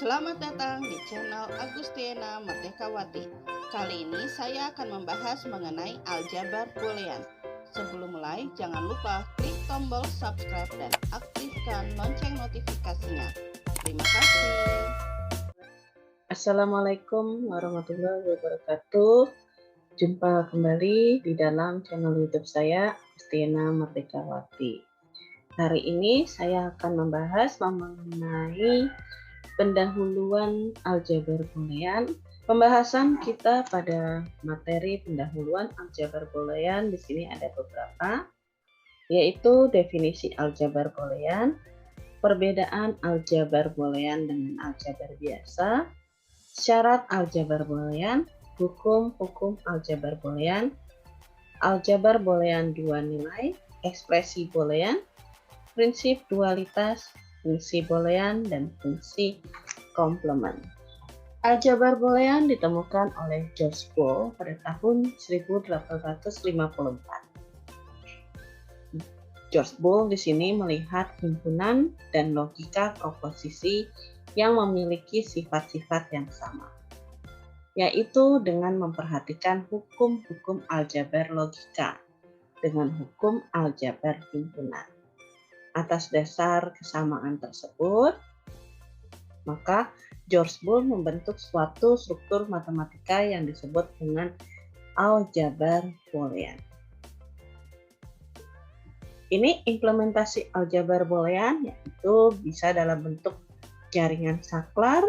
Selamat datang di channel Agustiana Merdekawati. Kali ini saya akan membahas mengenai aljabar boolean. Sebelum mulai, jangan lupa klik tombol subscribe dan aktifkan lonceng notifikasinya. Terima kasih. Assalamualaikum warahmatullahi wabarakatuh. Jumpa kembali di dalam channel YouTube saya, Agustiana Merdekawati. Hari ini saya akan membahas mengenai pendahuluan aljabar boolean. Pembahasan kita pada materi pendahuluan aljabar boolean di sini ada beberapa, yaitu definisi aljabar boolean, perbedaan aljabar boolean dengan aljabar biasa, syarat aljabar boolean, hukum aljabar boolean, aljabar boolean dua nilai, ekspresi boolean, prinsip dualitas, fungsi boolean, dan fungsi komplement. Aljabar boolean ditemukan oleh George Boole pada tahun 1854. George Boole di sini melihat himpunan dan logika proposisi yang memiliki sifat-sifat yang sama, yaitu dengan memperhatikan hukum-hukum aljabar logika dengan hukum aljabar himpunan. Atas dasar kesamaan tersebut, maka George Boole membentuk suatu struktur matematika yang disebut dengan aljabar boolean. Ini implementasi aljabar boolean, yaitu bisa dalam bentuk jaringan saklar,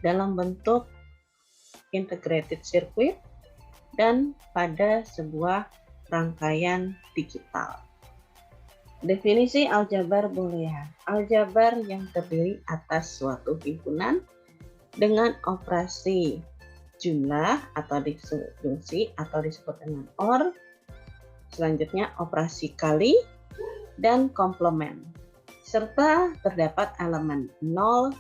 dalam bentuk integrated circuit, dan pada sebuah rangkaian digital. Definisi aljabar boolean: aljabar yang terdiri atas suatu himpunan dengan operasi jumlah atau disjungsi atau disebut dengan OR, selanjutnya operasi kali dan komplement, serta terdapat elemen 0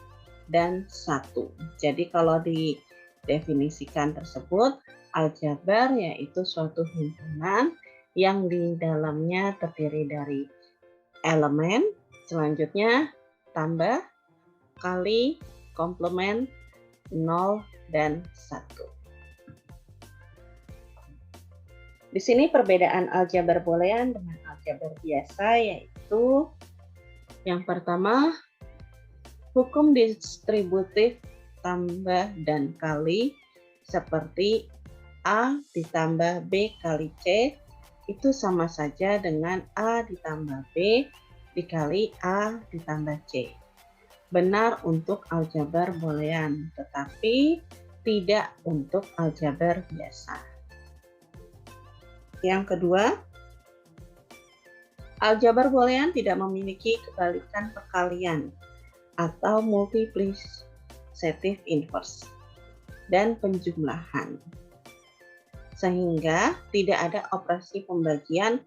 dan 1. Jadi kalau didefinisikan tersebut, aljabar yaitu suatu himpunan yang di dalamnya terdiri dari elemen, selanjutnya tambah, kali, komplement, 0, dan 1. Di sini perbedaan aljabar boolean dengan aljabar biasa yaitu yang pertama, hukum distributif tambah dan kali seperti A ditambah B kali C itu sama saja dengan A ditambah B dikali A ditambah C. Benar untuk aljabar boolean, tetapi tidak untuk aljabar biasa. Yang kedua, aljabar boolean tidak memiliki kebalikan perkalian atau multiplicative inverse dan penjumlahan, sehingga tidak ada operasi pembagian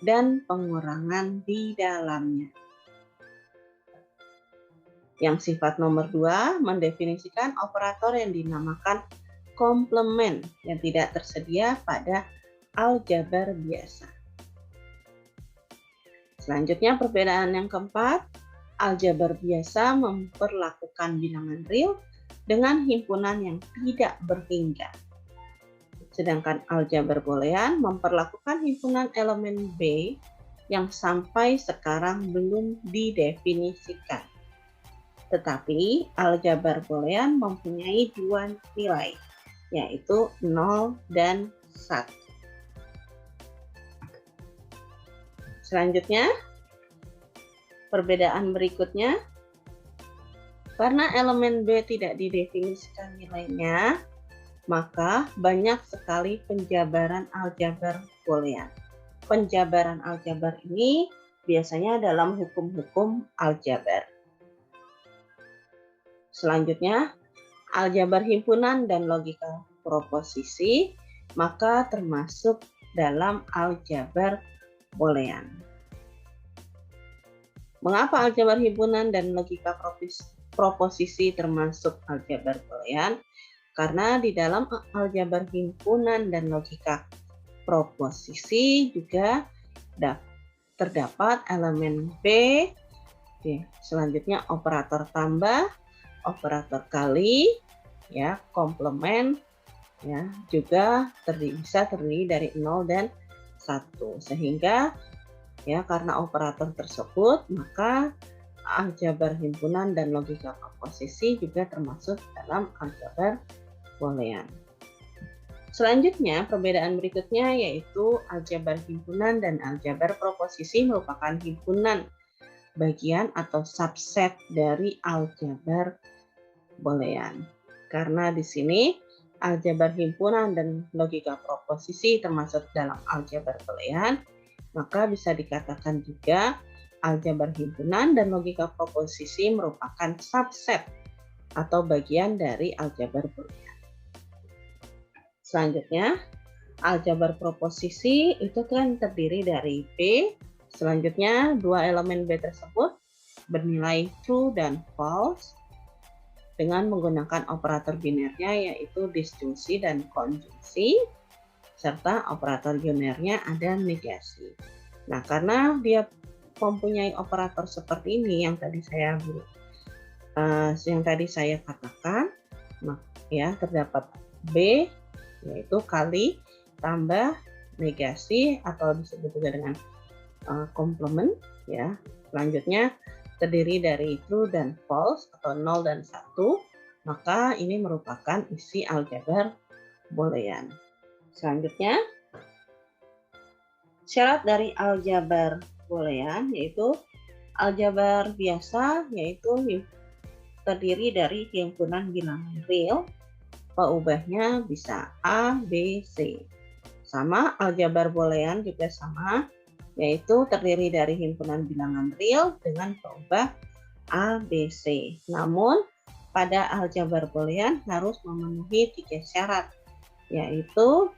dan pengurangan di dalamnya. Yang sifat nomor 2 mendefinisikan operator yang dinamakan komplement yang tidak tersedia pada aljabar biasa. Selanjutnya perbedaan yang keempat, aljabar biasa memperlakukan bilangan real dengan himpunan yang tidak berhingga. Sedangkan aljabar boolean memperlakukan himpunan elemen B yang sampai sekarang belum didefinisikan. Tetapi aljabar boolean mempunyai dua nilai, yaitu 0 dan 1. Selanjutnya, perbedaan berikutnya, karena elemen B tidak didefinisikan nilainya, maka banyak sekali penjabaran aljabar boolean. Penjabaran aljabar ini biasanya dalam hukum-hukum aljabar. Selanjutnya, aljabar himpunan dan logika proposisi, maka termasuk dalam aljabar boolean. Mengapa aljabar himpunan dan logika proposisi termasuk aljabar boolean? Karena di dalam aljabar himpunan dan logika proposisi juga terdapat elemen B Oke, selanjutnya operator tambah, operator kali, ya, komplement, ya, juga bisa terdiri dari 0 dan 1. Sehingga ya karena operator tersebut, maka aljabar himpunan dan logika proposisi juga termasuk dalam aljabar boolean. Selanjutnya, perbedaan berikutnya yaitu aljabar himpunan dan aljabar proposisi merupakan himpunan bagian atau subset dari aljabar boolean. Karena di sini aljabar himpunan dan logika proposisi termasuk dalam aljabar boolean, maka bisa dikatakan juga aljabar himpunan dan logika proposisi merupakan subset atau bagian dari aljabar boolean. Selanjutnya, aljabar proposisi itu kan terdiri dari B. Selanjutnya, dua elemen B tersebut bernilai true dan false dengan menggunakan operator binernya yaitu disjungsi dan konjungsi, serta operator unernya ada negasi. Nah, karena dia mempunyai operator seperti ini yang tadi saya katakan, ya terdapat B yaitu kali tambah negasi atau disebut juga dengan komplement, ya. Selanjutnya terdiri dari true dan false atau 0 dan 1, maka ini merupakan isi aljabar boolean. Selanjutnya, syarat dari aljabar boolean yaitu aljabar biasa yaitu terdiri dari himpunan bilangan real, peubahnya bisa A, B, C. Sama, aljabar boolean juga sama, yaitu terdiri dari himpunan bilangan real dengan peubah A, B, C. Namun, pada aljabar boolean harus memenuhi 3 syarat, yaitu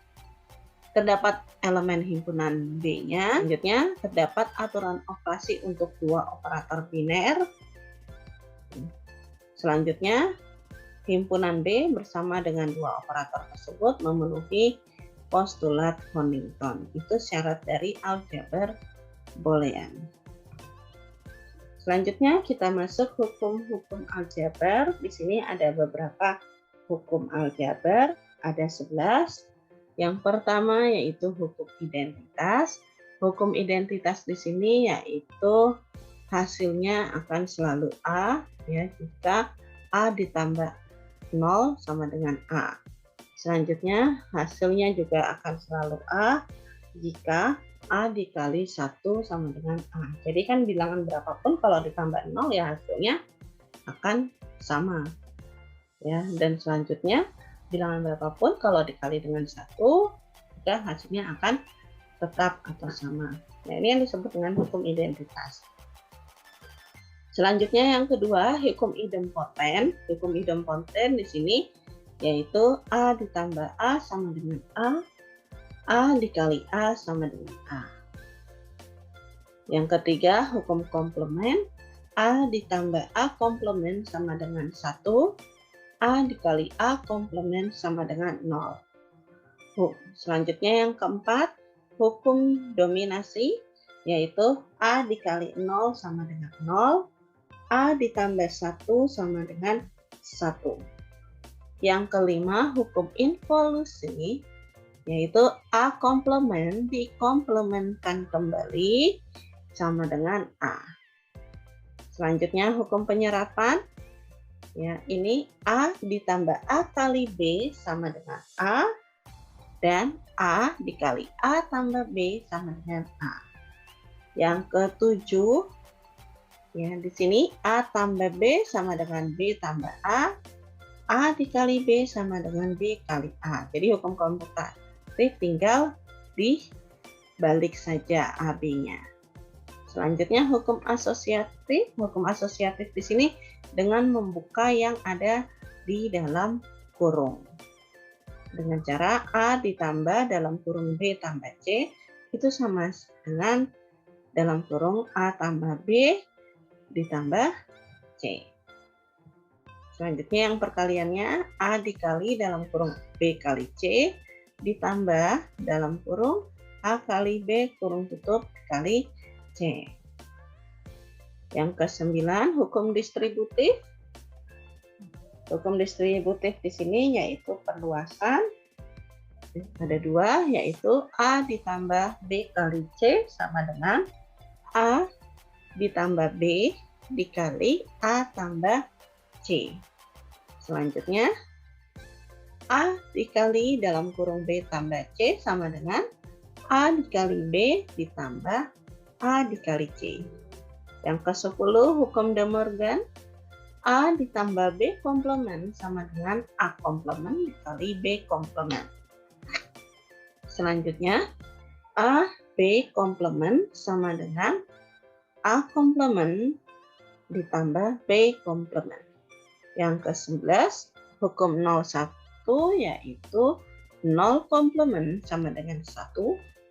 terdapat elemen himpunan B-nya, selanjutnya terdapat aturan operasi untuk dua operator biner, selanjutnya himpunan B bersama dengan dua operator tersebut memenuhi postulat Huntington. Itu syarat dari aljabar boolean. Selanjutnya kita masuk hukum-hukum aljabar. Di sini ada beberapa hukum aljabar, ada 11. Yang pertama yaitu hukum identitas. Hukum identitas di sini yaitu hasilnya akan selalu A, ya, jika A ditambah 0 sama dengan A. Selanjutnya hasilnya juga akan selalu A jika A dikali 1 sama dengan A. Jadi kan bilangan berapapun kalau ditambah 0 ya hasilnya akan sama. Ya, dan selanjutnya bilangan berapapun kalau dikali dengan 1 juga hasilnya akan tetap atau sama. Nah, ini yang disebut dengan hukum identitas. Selanjutnya yang kedua, hukum idempoten. Hukum idempoten di sini yaitu A ditambah A sama dengan A dikali A sama dengan A. Yang ketiga, hukum komplement. A ditambah A komplement sama dengan 1, A dikali A komplement sama dengan 0. Selanjutnya yang keempat, hukum dominasi, yaitu A dikali 0 sama dengan 0, A ditambah 1 sama dengan 1. Yang kelima, hukum involusi, yaitu A komplement dikomplementkan kembali sama dengan A. Selanjutnya hukum penyerapan, ya ini A ditambah A kali B sama dengan A, dan A dikali A tambah B sama dengan A. Yang ketujuh, ya di sini A tambah B sama dengan B tambah A dikali B sama dengan B kali A. Jadi hukum komutatif tinggal dibalik saja AB-nya. Selanjutnya hukum asosiatif. Hukum asosiatif di sini dengan membuka yang ada di dalam kurung. Dengan cara A ditambah dalam kurung B tambah C itu sama dengan dalam kurung A tambah B ditambah C. Selanjutnya yang perkaliannya A dikali dalam kurung B kali C ditambah dalam kurung A kali B kurung tutup kali C. Yang ke-9, hukum distributif. Hukum distributif di sini yaitu perluasan. Ada dua, yaitu A ditambah B kali C sama dengan A ditambah B dikali A tambah C. Selanjutnya, A dikali dalam kurung B tambah C sama dengan A dikali B ditambah A dikali C. Yang ke-10, hukum De Morgan. A ditambah B komplement sama dengan A komplement dikali B komplement. Selanjutnya, A B komplement sama dengan A komplement ditambah B komplement. Yang ke-11, hukum 01 yaitu 0 komplement sama dengan 1,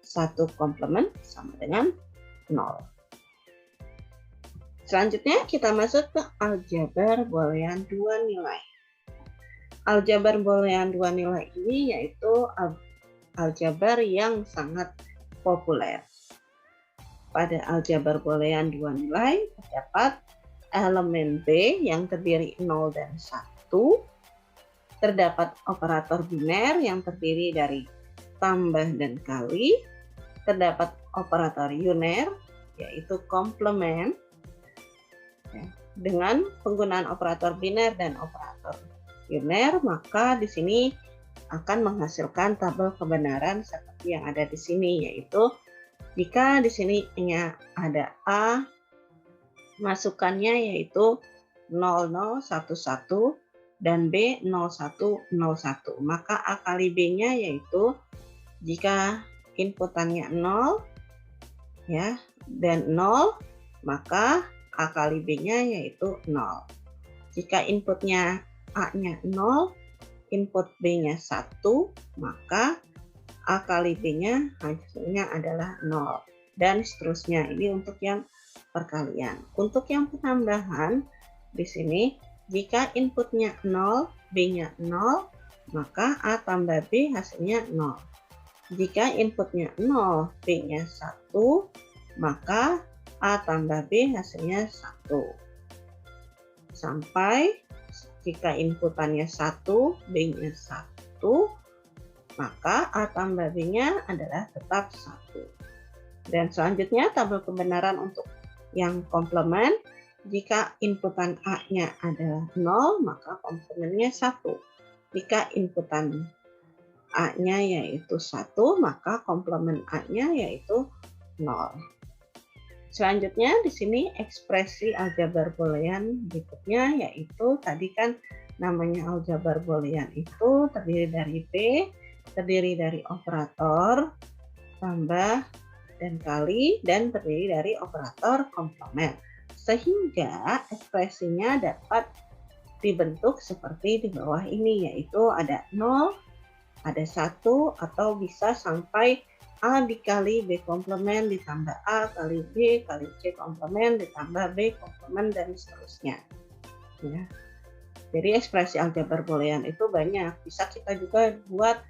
1 komplement sama dengan 0. Selanjutnya kita masuk ke aljabar boolean dua nilai. Aljabar boolean dua nilai ini yaitu aljabar yang sangat populer. Pada aljabar boolean dua nilai terdapat elemen B yang terdiri 0 dan 1, terdapat operator biner yang terdiri dari tambah dan kali, terdapat operator uner yaitu komplement. Dengan penggunaan operator biner dan operator uner, maka di sini akan menghasilkan tabel kebenaran seperti yang ada di sini, yaitu jika di sini ada A, masukannya yaitu 0011 dan B 0101, maka A kali B-nya yaitu jika inputannya 0 ya dan 0, maka A kali B-nya yaitu 0. Jika inputnya A-nya 0, input B-nya 1, maka A kali B-nya hasilnya adalah 0. Dan seterusnya, ini untuk yang perkalian. Untuk yang penambahan, di sini jika inputnya 0, B-nya 0, maka A tambah B hasilnya 0. Jika inputnya 0, B-nya 1, maka A tambah B hasilnya 1. Sampai jika inputannya 1, B-nya 1, maka A tambah B-nya adalah tetap 1. Dan selanjutnya tabel kebenaran untuk yang komplement. Jika inputan A-nya adalah 0, maka komplementnya 1. Jika inputan A-nya yaitu 1, maka komplement A-nya yaitu 0. Selanjutnya di sini ekspresi aljabar boolean berikutnya, yaitu tadi kan namanya aljabar boolean itu terdiri dari B, terdiri dari operator tambah dan kali, dan terdiri dari operator komplement. Sehingga ekspresinya dapat dibentuk seperti di bawah ini, yaitu ada 0, ada 1, atau bisa sampai A dikali B komplement ditambah A kali B kali C komplement ditambah B komplement dan seterusnya. Ya. Jadi ekspresi aljabar boolean itu banyak. Bisa kita juga buat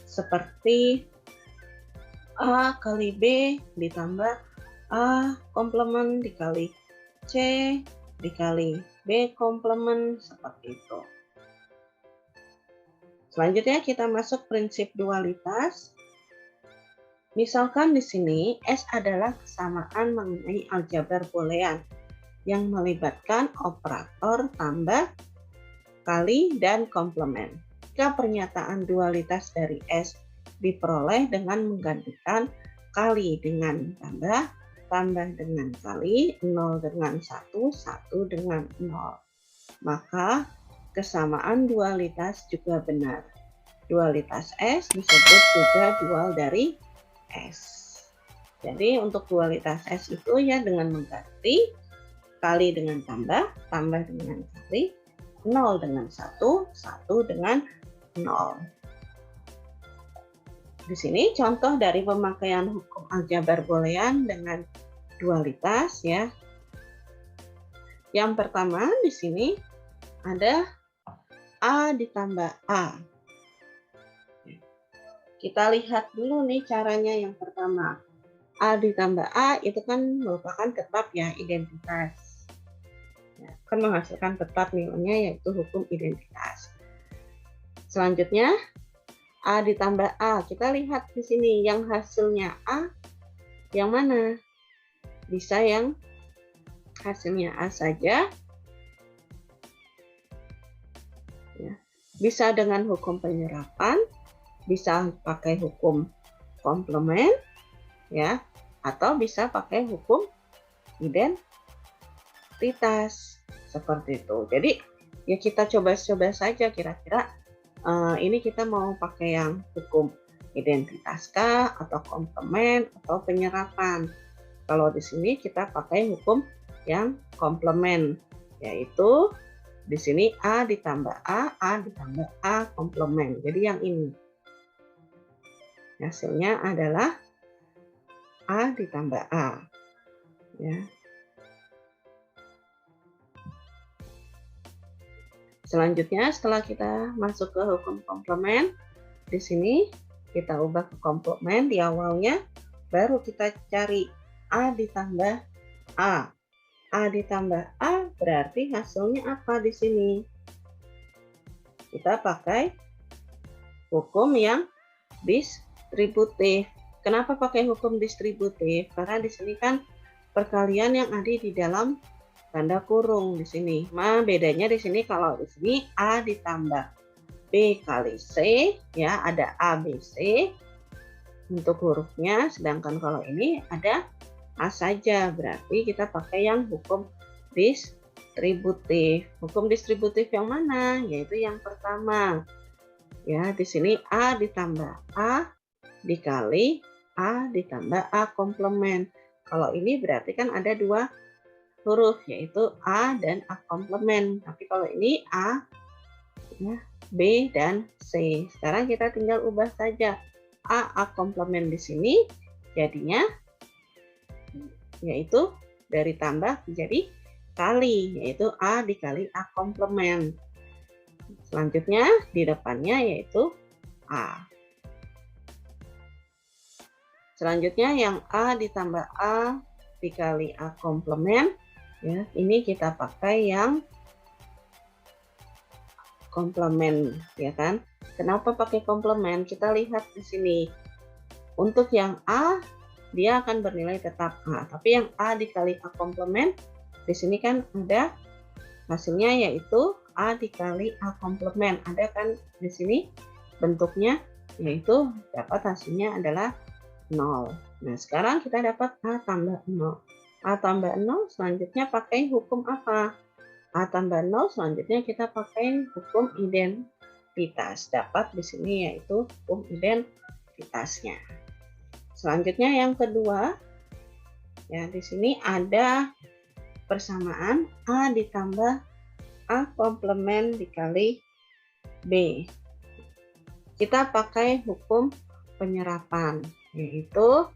seperti A kali B ditambah A komplement dikali C dikali B komplement, seperti itu. Selanjutnya kita masuk prinsip dualitas. Misalkan di sini S adalah kesamaan mengenai aljabar boolean yang melibatkan operator tambah, kali, dan komplement. Jika pernyataan dualitas dari S diperoleh dengan menggantikan kali dengan tambah, tambah dengan kali, 0 dengan 1, 1 dengan 0. Maka kesamaan dualitas juga benar. Dualitas S disebut juga dual dari S. Jadi untuk dualitas S itu ya dengan mengganti kali dengan tambah, tambah dengan kali, 0 dengan 1, 1 dengan 0. Di sini contoh dari pemakaian hukum aljabar boolean dengan dualitas ya. Yang pertama di sini ada A ditambah A. Kita lihat dulu nih caranya yang pertama. A ditambah A itu kan merupakan tetap ya, identitas. Ya, kan menghasilkan tetap nilainya yaitu hukum identitas. Selanjutnya A ditambah A. Kita lihat di sini yang hasilnya A yang mana? Bisa yang hasilnya A saja. Ya. Bisa dengan hukum penyerapan, bisa pakai hukum komplement, ya, atau bisa pakai hukum identitas seperti itu. Jadi ya kita coba-coba saja kira-kira ini kita mau pakai yang hukum identitas kah, atau komplement, atau penyerapan. Kalau di sini kita pakai hukum yang komplement, yaitu di sini A ditambah A ditambah A komplement. Jadi yang ini hasilnya adalah A ditambah A. Ya. Selanjutnya setelah kita masuk ke hukum komplement, di sini kita ubah ke komplement di awalnya, baru kita cari A ditambah A. A ditambah A berarti hasilnya apa di sini? Kita pakai hukum yang distributif. Kenapa pakai hukum distributif? Karena di sini kan perkalian yang ada di dalam tanda kurung di sini. Nah, bedanya di sini kalau di sini A ditambah B kali C, ya ada A, B, C untuk hurufnya, sedangkan kalau ini ada A saja, berarti kita pakai yang hukum distributif. Hukum distributif yang mana? Yaitu yang pertama. Ya, di sini A ditambah A dikali A ditambah A komplement. Kalau ini berarti kan ada dua huruf, yaitu A dan A komplement. Tapi kalau ini A, ya, B dan C. Sekarang kita tinggal ubah saja A komplement di sini, jadinya yaitu dari tambah menjadi kali, yaitu A dikali A komplement. Selanjutnya di depannya yaitu A. Selanjutnya yang A ditambah A dikali A komplement, ya, ini kita pakai yang komplement, ya kan? Kenapa pakai komplement? Kita lihat di sini. Untuk yang A, dia akan bernilai tetap A. Tapi yang A dikali A komplement, di sini kan ada hasilnya yaitu A dikali A komplement. Ada kan di sini bentuknya, yaitu dapat hasilnya adalah 0. Nah, sekarang kita dapat A tambah 0. A tambah 0 selanjutnya pakai hukum apa? A tambah 0 selanjutnya kita pakai hukum identitas. Dapat di sini yaitu hukum identitasnya. Selanjutnya yang kedua, ya di sini ada persamaan A ditambah A komplement dikali B. Kita pakai hukum penyerapan, yaitu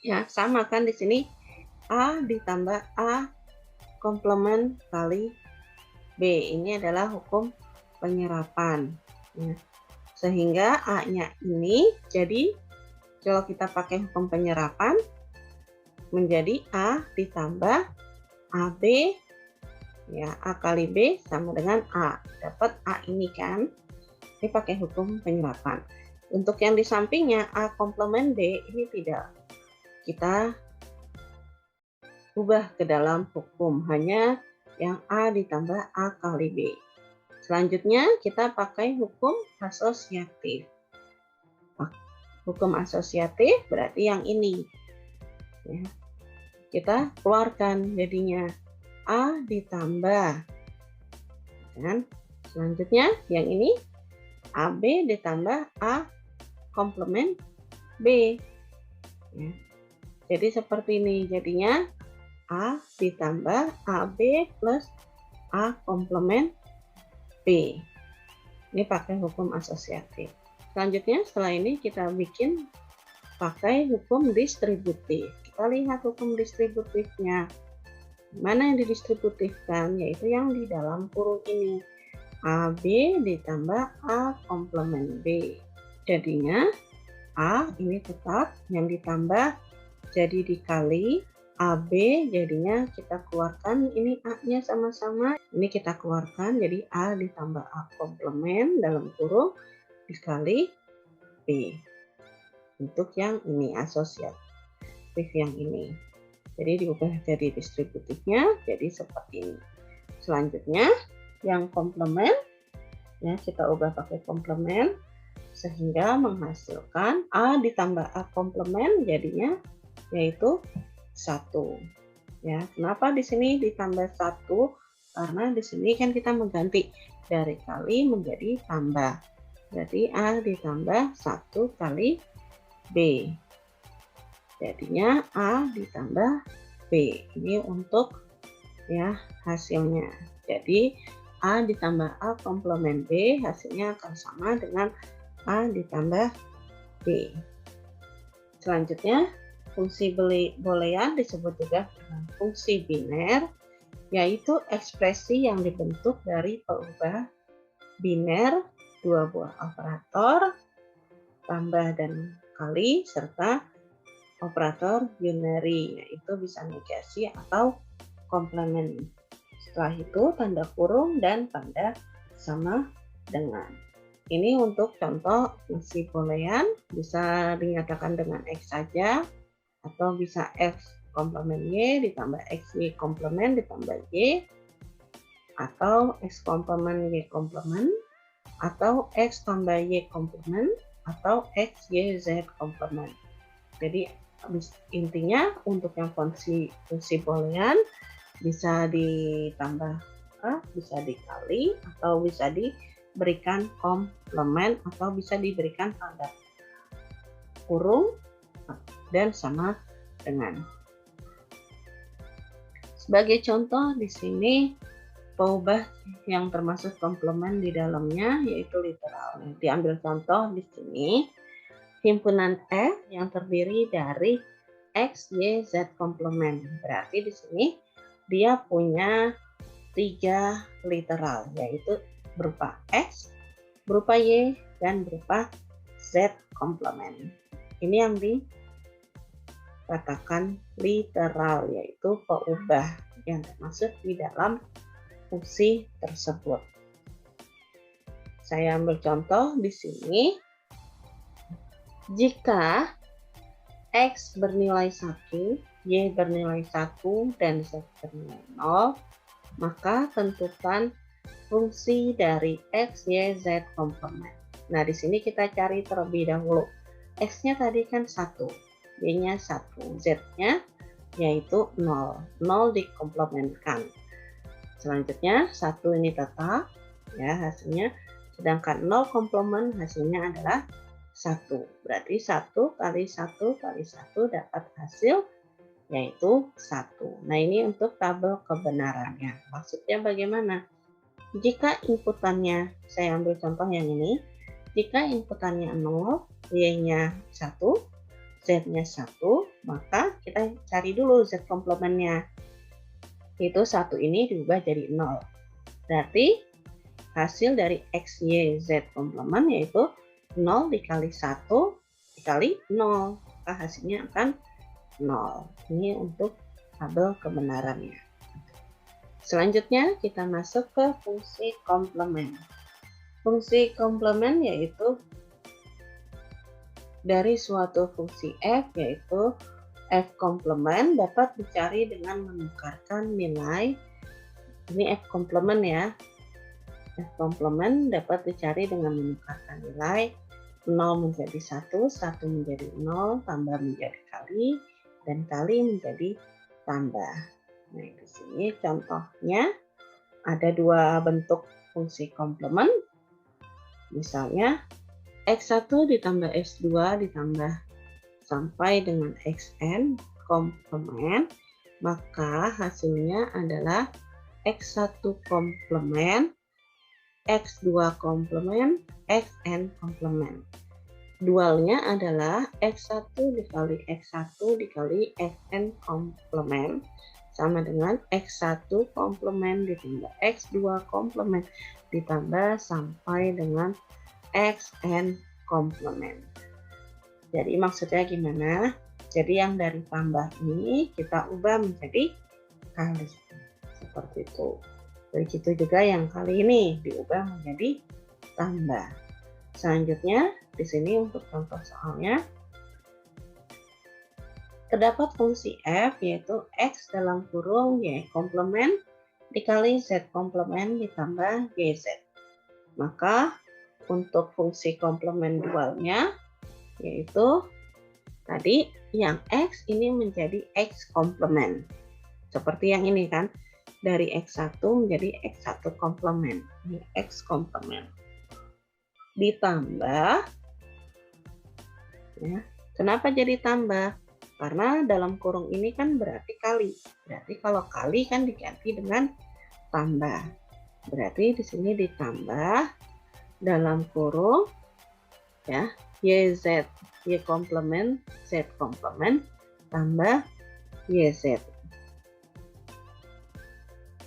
ya sama kan di sini A ditambah A komplement kali B. Ini adalah hukum penyerapan. Ya. Sehingga A-nya ini jadi kalau kita pakai hukum penyerapan menjadi A ditambah AB, ya A kali B sama dengan A. Dapat A ini kan. Ini pakai hukum penyerapan. Untuk yang di sampingnya A komplement B ini tidak kita ubah ke dalam hukum, hanya yang A ditambah A kali B. Selanjutnya kita pakai hukum asosiatif. Hukum asosiatif berarti yang ini. Ya. Kita keluarkan jadinya A ditambah. Dan selanjutnya yang ini AB ditambah A komplement B. Ya. Jadi seperti ini jadinya A ditambah AB plus A komplement B. Ini pakai hukum asosiatif. Selanjutnya setelah ini kita bikin pakai hukum distributif. Kita lihat hukum distributifnya. Mana yang didistributifkan? Yaitu yang di dalam kurung ini. AB ditambah A komplement B. Jadinya A ini tetap, yang ditambah jadi dikali AB, jadinya kita keluarkan ini A-nya sama-sama. Ini kita keluarkan jadi A ditambah A komplement dalam kurung dikali B. Untuk yang ini asosiatif yang ini. Jadi diubah jadi distributifnya jadi seperti ini. Selanjutnya yang komplement ya kita ubah pakai komplement sehingga menghasilkan A ditambah A komplement jadinya yaitu 1. Ya, kenapa di sini ditambah 1? Karena di sini kan kita mengganti dari kali menjadi tambah. Berarti A ditambah 1 kali B. Jadinya A ditambah B. Ini untuk ya hasilnya. Jadi A ditambah A komplement B hasilnya akan sama dengan A ditambah B. Selanjutnya fungsi boolean disebut juga dengan fungsi biner, yaitu ekspresi yang dibentuk dari peubah biner dua buah operator tambah dan kali serta operator unary, yaitu bisa negasi atau komplement. Setelah itu tanda kurung dan tanda sama dengan. Ini untuk contoh fungsi boolean, bisa dinyatakan dengan X saja atau bisa X komplement Y ditambah XY komplement ditambah Y, atau X komplement Y komplement, atau X tambah Y komplement, atau X Y Z komplement. Jadi intinya untuk yang fungsi boolean bisa ditambah bisa dikali atau bisa diberikan komplement atau bisa diberikan tanda kurung dan sama dengan. Sebagai contoh di sini peubah yang termasuk komplement di dalamnya yaitu literal. Diambil contoh di sini himpunan F yang terdiri dari X, Y, Z komplement. Berarti di sini dia punya 3 literal yaitu berupa X, berupa Y, dan berupa Z komplement. Ini yang dikatakan literal yaitu peubah yang termasuk di dalam fungsi tersebut. Saya ambil contoh di sini. Jika X bernilai 1, Y bernilai 1, dan Z bernilai 0, maka tentukan fungsi dari X, Y, Z komplement. Nah, di sini kita cari terlebih dahulu. X-nya tadi kan 1, Y-nya 1, Z-nya yaitu 0. 0 dikomplementkan. Selanjutnya 1 ini tetap ya hasilnya, sedangkan 0 komplement hasilnya adalah 1. Berarti 1 kali 1 kali 1 dapat hasil yaitu 1. Nah, ini untuk tabel kebenarannya. Maksudnya bagaimana? Jika inputannya, saya ambil contoh yang ini, jika inputannya 0, Y-nya 1, Z-nya 1, maka kita cari dulu Z komplementnya. Itu 1 ini diubah jadi 0. Berarti hasil dari X, Y, Z komplement yaitu 0 dikali 1 dikali 0. Maka hasilnya akan 0. Ini untuk tabel kebenarannya. Selanjutnya kita masuk ke fungsi komplement. Fungsi komplement yaitu dari suatu fungsi F yaitu F komplement dapat dicari dengan menukarkan nilai. Ini F komplement ya. F komplement dapat dicari dengan menukarkan nilai 0 menjadi 1, 1 menjadi 0, tambah menjadi kali, dan kali menjadi tambah. Nah, di sini contohnya ada 2 bentuk fungsi komplement. Misalnya X1 ditambah X2 ditambah sampai dengan Xn komplement, maka hasilnya adalah X1 komplement, X2 komplement, Xn komplement. Dualnya adalah X1 dikali X1 dikali Xn komplement sama dengan X1 komplement ditambah X2 komplement ditambah sampai dengan Xn komplement. Jadi maksudnya gimana? Jadi yang dari tambah ini kita ubah menjadi kali. Seperti itu. Begitu juga yang kali ini diubah menjadi tambah. Selanjutnya di sini untuk contoh soalnya terdapat fungsi f yaitu x dalam kurung y komplement dikali z komplement ditambah yz. Maka untuk fungsi komplement dualnya yaitu tadi yang x ini menjadi x komplement. Seperti yang ini kan, dari x1 menjadi x1 komplement. Ini x komplement. Ditambah, ya, kenapa jadi tambah? Karena dalam kurung ini kan berarti kali. Berarti kalau kali kan diganti dengan tambah. Berarti di sini ditambah dalam kurung ya yz, y komplement, z komplement tambah yz.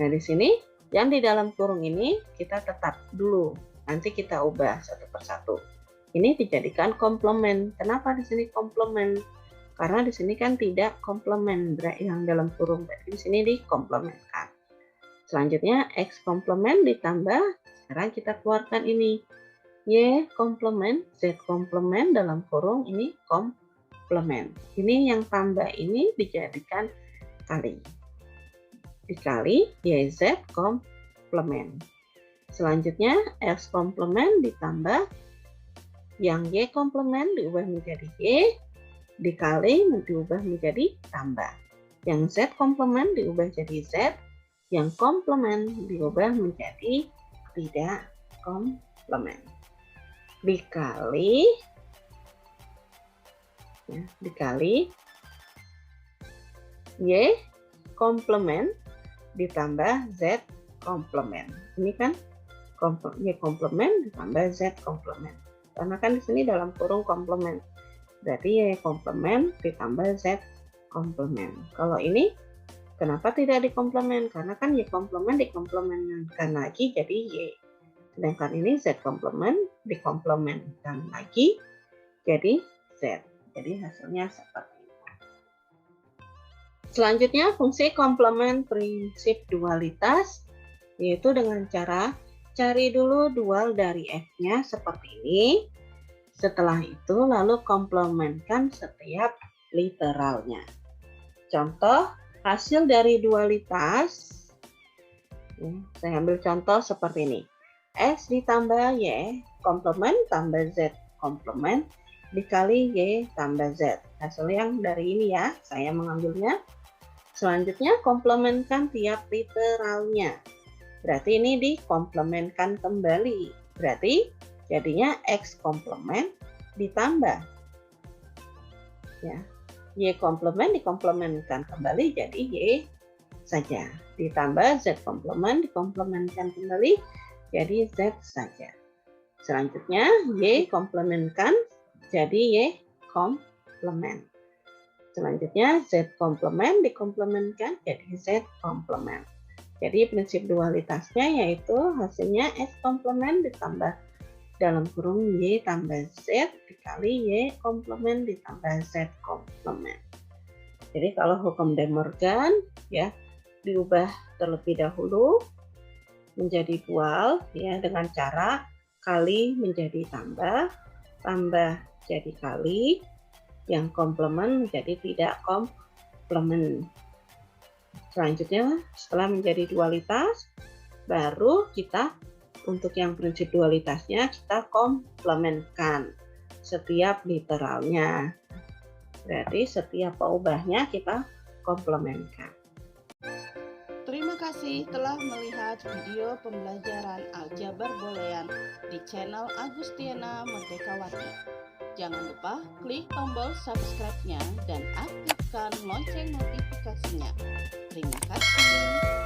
Nah, di sini yang di dalam kurung ini kita tetap dulu. Nanti kita ubah satu persatu. Ini dijadikan komplement. Kenapa di sini komplement? Karena di sini kan tidak komplement yang dalam kurung. Berarti di sini dikomplementkan. Selanjutnya x komplement ditambah. Sekarang kita keluarkan ini. Y komplement, z komplement dalam kurung ini komplement. Ini yang tambah ini dijadikan kali. Dikali yz komplement. Selanjutnya x komplement ditambah yang y komplement diubah menjadi y dikali diubah menjadi tambah. Yang z komplement diubah jadi z, yang komplement diubah menjadi tidak komplement. Dikali ya, dikali y komplement ditambah z komplement. Ini kan y komplement ditambah z komplement. Karena kan di sini dalam kurung komplement. Berarti y komplement ditambah z komplement. Kalau ini kenapa tidak dikomplement? Karena kan y komplement dikomplementkan lagi jadi y. Sedangkan ini z komplement dikomplementkan lagi jadi z. Jadi hasilnya seperti itu. Selanjutnya fungsi komplement prinsip dualitas yaitu dengan cara cari dulu dual dari f-nya seperti ini. Setelah itu lalu komplementkan setiap literalnya. Contoh hasil dari dualitas. Saya ambil contoh seperti ini. X ditambah y komplement tambah z komplement dikali y tambah z. Hasil yang dari ini ya, saya mengambilnya. Selanjutnya komplementkan tiap literalnya. Berarti ini dikomplementkan kembali. Berarti jadinya x komplement ditambah ya y komplement dikomplementkan kembali jadi y saja. Ditambah z komplement dikomplementkan kembali jadi z saja. Selanjutnya y komplementkan jadi y komplement. Selanjutnya z komplement dikomplementkan jadi z komplement. Jadi prinsip dualitasnya yaitu hasilnya x komplement ditambah dalam kurung y tambah z dikali y komplement ditambah z komplement. Jadi kalau hukum De Morgan ya diubah terlebih dahulu menjadi dual ya dengan cara kali menjadi tambah, tambah jadi kali, yang komplement menjadi tidak komplement. Selanjutnya setelah menjadi dualitas baru kita untuk yang prinsip dualitasnya kita komplementkan setiap literalnya. Berarti setiap peubahnya kita komplementkan. Terima kasih telah melihat video pembelajaran aljabar boolean di channel Agustiana Merdekawati. Jangan lupa klik tombol subscribe-nya dan aktifkan lonceng notifikasinya. Terima kasih.